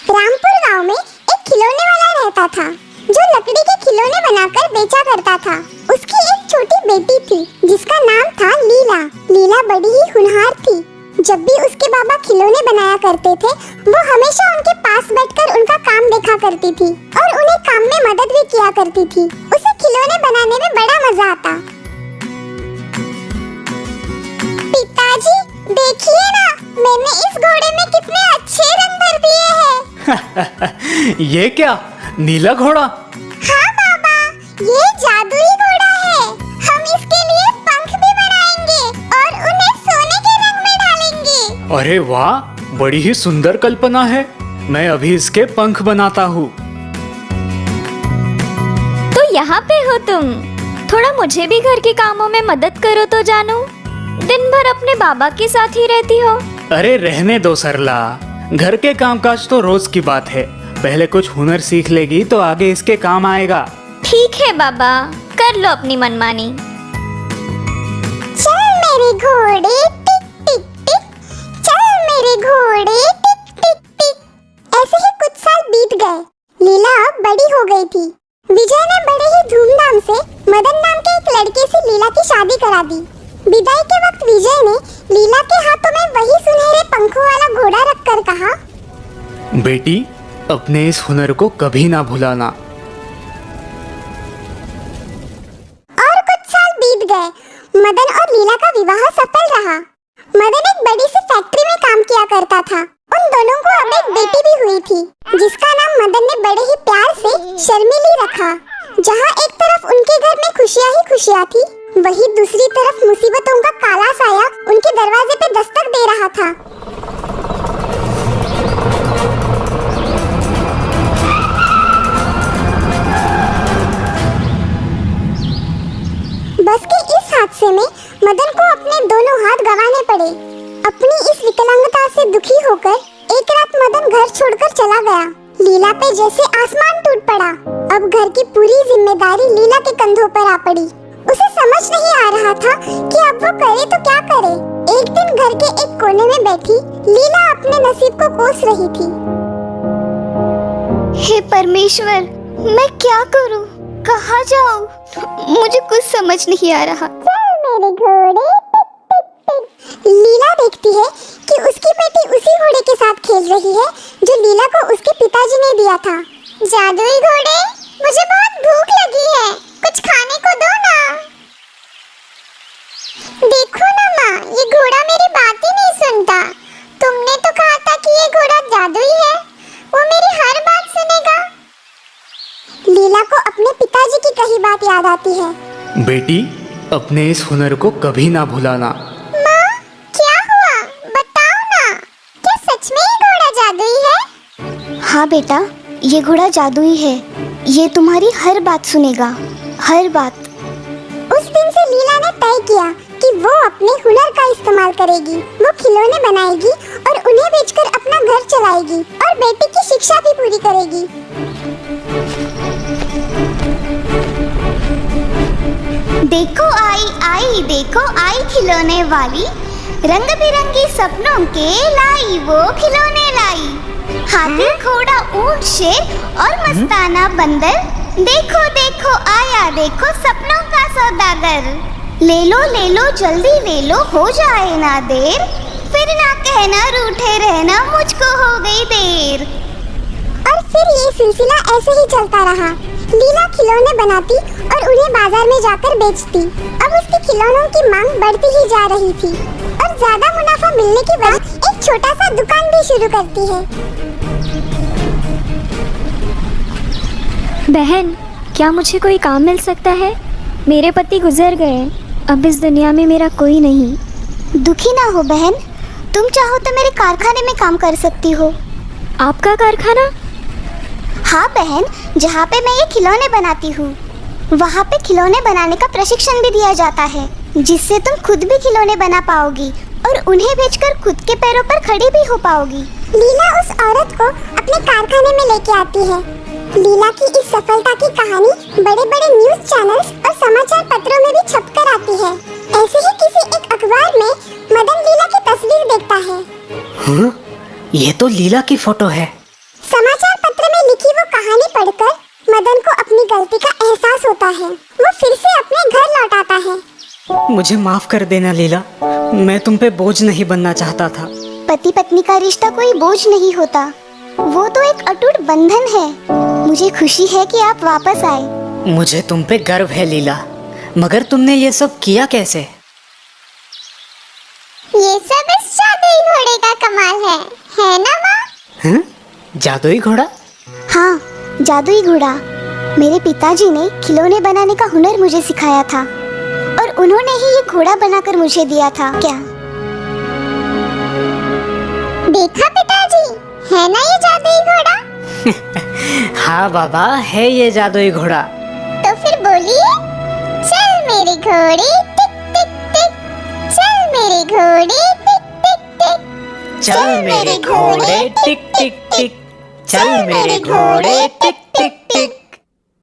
रामपुर गांव में एक खिलौने वाला रहता था जो लकड़ी के खिलौने बनाकर बेचा करता था। उसकी एक छोटी बेटी थी जिसका नाम था लीला। लीला बड़ी ही होनहार थी। जब भी उसके बाबा खिलौने बनाया करते थे वो हमेशा उनके पास बैठकर उनका काम देखा करती थी और उन्हें काम में मदद भी किया करती थी। उसे खिलौने बनाने में बड़ा मजा आता। पिताजी देखिए ना, मैंने इस घोड़े में कितने अच्छे रंग भर दिए हैं। ये क्या, नीला घोड़ा? हाँ बाबा, ये जादुई घोड़ा है। हम इसके लिए पंख भी बनाएंगे और उन्हें सोने के रंग में डालेंगे। अरे वाह, बड़ी ही सुंदर कल्पना है। मैं अभी इसके पंख बनाता हूँ। तो यहाँ पे हो तुम? थोड़ा मुझे भी घर के कामों में मदद करो तो जानू। दिन भर अपने बाबा के साथ ही रहती हो। अरे रहने दो सरला, घर के कामकाज तो रोज की बात है। पहले कुछ हुनर सीख लेगी तो आगे इसके काम आएगा। ठीक है बाबा, कर लो अपनी मनमानी। चल मेरे घोड़े टिक टिक टिक, चल मेरे घोड़े टिक टिक टिक। ऐसे ही कुछ साल बीत गए। लीला अब बड़ी हो गई थी। विजय ने बड़े ही धूमधाम से मदन नाम के एक लड़के से लीला की शादी करा दी। विदाई के वक्त विजय ने लीला के हाथों में वही सुनहरे पंखों वाला घोड़ा रखकर कहा, बेटी, अपने इस हुनर को कभी ना भुलाना। और कुछ साल बीत गए। मदन और लीला का विवाह सफल रहा। मदन एक बड़ी सी फैक्ट्री में काम किया करता था। उन दोनों को अब एक बेटी भी हुई थी जिसका नाम मदन ने बड़े ही प्यार से शर्मिली रखा। जहाँ एक तरफ उनके घर में खुशियाँ ही खुशियाँ थी, वहीं दूसरी तरफ मुसीबतों का काला साया उनके दरवाजे पे दस्तक दे रहा था। बस के इस हादसे में मदन को अपने दोनों हाथ गंवाने पड़े। अपनी इस विकलांगता से दुखी होकर एक रात मदन घर छोड़कर चला गया। लीला पे जैसे आसमान टूट पड़ा। अब घर की पूरी जिम्मेदारी लीला के कंधों पर आ पड़ी। उसे समझ नहीं आ रहा था कि अब वो करे तो क्या करे। एक दिन घर के एक कोने में बैठी लीला अपने नसीब को कोस रही थी। हे परमेश्वर, मैं क्या करूं? कहाँ जाऊं? मुझे कुछ समझ नहीं आ रहा। चल मेरे घोड़े टिक टिक टिक। लीला देखती है कि उसकी बेटी उसी घोड़े के साथ खेल रही है जो लीला को उसके पिताजी ने दिया था। जादुई घोड़े, मुझे बहुत भूख लगी है, कुछ खाने को दो ना। देखो ना माँ, ये घोड़ा मेरी बात ही नहीं सुनता। तुमने तो कहा था कि ये घोड़ा जादुई है, वो मेरी हर बात सुनेगा। लीला को अपने पिताजी की कही बात याद आती है। बेटी, अपने इस हुनर को कभी ना भुलाना। माँ, क्या हुआ? बताओ ना, क्या सच में ये घोड़ा जादुई है? हाँ बेटा, ये घोड़ा जादुई है। ये तुम्हारी हर बात सुनेगा, हर बात। उस दिन से लीला ने तय किया कि वो अपने हुनर का इस्तेमाल करेगी। वो खिलौने बनाएगी और उन्हें बेचकर अपना घर चलाएगी और बेटी की शिक्षा भी पूरी करेगी। देखो आई आई, देखो आई खिलौने वाली, रंग बिरंगी सपनों के लाई वो खिलौने लाई। हाथी, घोड़ा, ऊंट, शेर और मस्ताना बंदर, देखो देखो आया देखो सपनों का सौदागर। ले लो जल्दी ले लो, हो जाए ना देर, फिर ना कहना रूठे रहना, मुझको हो गई देर। और फिर ये सिलसिला ऐसे ही चलता रहा। लीला खिलौने बनाती और उन्हें बाजार में जाकर बेचती। अब उसके खिलौनों की मांग बढ़ती ही जा रही थी और ज्यादा मुनाफा मिलने के बाद एक छोटा सा दुकान भी शुरू करती है। बहन, क्या मुझे कोई काम मिल सकता है? मेरे पति गुजर गए, अब इस दुनिया में मेरा कोई नहीं। दुखी ना हो बहन, तुम चाहो तो मेरे कारखाने में काम कर सकती हो। आपका कारखाना? हाँ बहन, जहाँ पे मैं ये खिलौने बनाती हूँ, वहाँ पे खिलौने बनाने का प्रशिक्षण भी दिया जाता है, जिससे तुम खुद भी खिलौने बना पाओगी और उन्हें बेचकर खुद के पैरों पर खड़ी भी हो पाओगी। लीला उस औरत को अपने कारखाने में लेके आती है। लीला की इस सफलता की कहानी बड़े बड़े न्यूज चैनल्स और समाचार पत्रों में भी छपकर आती है। ऐसे ही किसी एक अखबार में मदन लीला की तस्वीर देखता है। ये तो लीला की फोटो है। पढ़कर मदन को अपनी गलती का एहसास होता है। वो फिर से अपने घर लौट आता है। मुझे माफ कर देना लीला, मैं तुम पे बोझ नहीं बनना चाहता था। पति पत्नी का रिश्ता कोई बोझ नहीं होता, वो तो एक अटूट बंधन है। मुझे खुशी है कि आप वापस आए। मुझे तुम पे गर्व है लीला, मगर तुमने ये सब किया कैसे? ये सब इस जादुई घोड़े का कमाल है ना माँ? जादुई घोड़ा? हाँ, जादुई घोड़ा। मेरे पिताजी ने खिलौने बनाने का हुनर मुझे सिखाया था और उन्होंने ही ये घोड़ा बनाकर मुझे दिया था। क्या देखा पिताजी, है ना ये जादुई घोड़ा? हाँ बाबा, है ये जादुई घोड़ा। तो फिर बोलिए, चल मेरे घोड़े टिक टिक टिक, चल मेरे घोड़े टिक टिक टिक, चल मेरे घोड़े टिक टिक टिक, चल मेरे घोड़े टिक